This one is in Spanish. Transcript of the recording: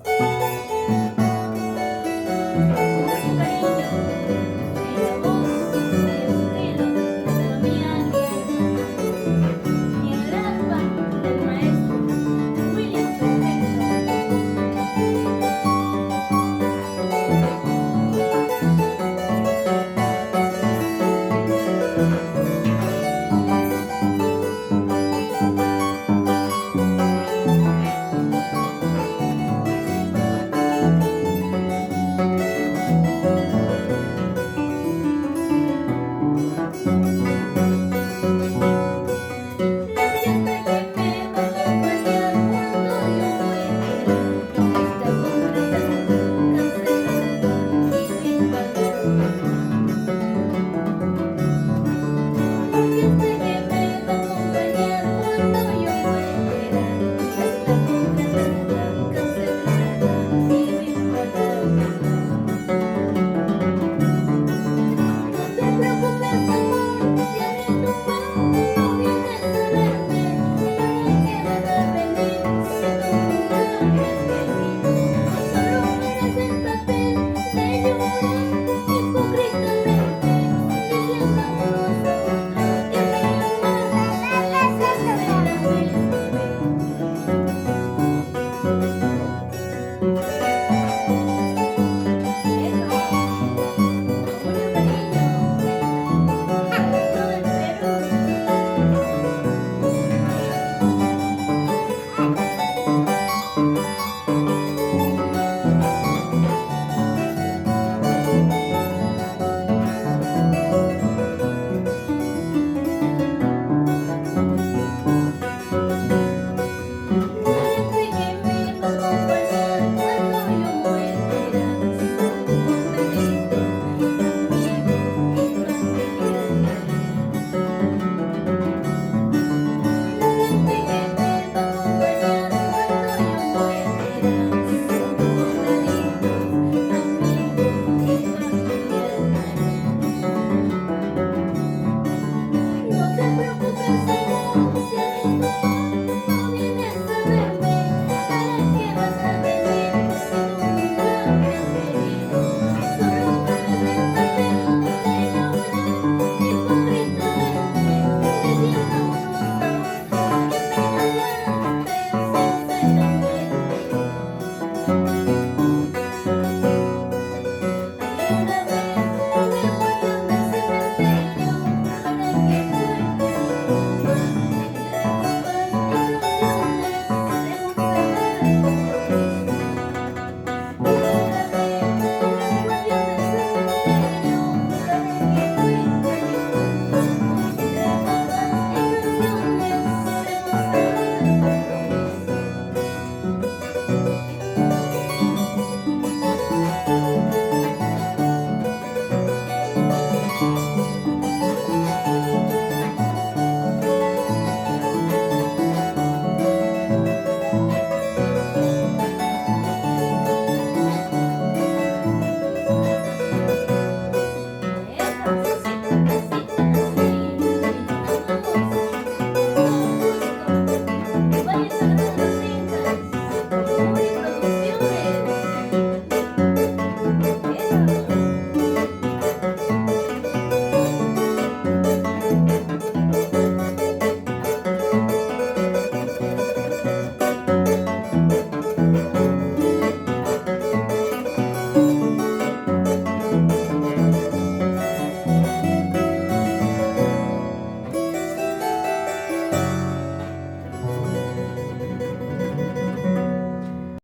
Con mucho cariño, en la voz y el estilo de tu amiga y hermana, y en el arpa del maestro William Perfecto. La orquesta que me va a acompañar cuando yo muera está contratada, cancelada y sin pagar. La orquesta que me va a acompañar cuando yo muera está contratada, cancelada y sin pagar. No te preocupes, amor, si a mi tumba no vienes a verme, ¿para qué vas a venir si tú nunca has venido? Solo eres el papel de llorar hipócritamente, diciendo a unos a otros que me amas, sinceramente. Eso, con mucho cariño, para todo el Perú. La gente que me va a acompañar cuando yo muera son compañeritos, amigos y familiares. La gente que me va a acompañar cuando yo muera son compañeritos, amigos y familiares. No te preocupes, amor, si a mi tumba no vienes a verme, ¿para qué vas a venir si nunca me has querido? Solo eres el papel de llorar hipócritamente, diciendo a unos a otros que me amaste sinceramente.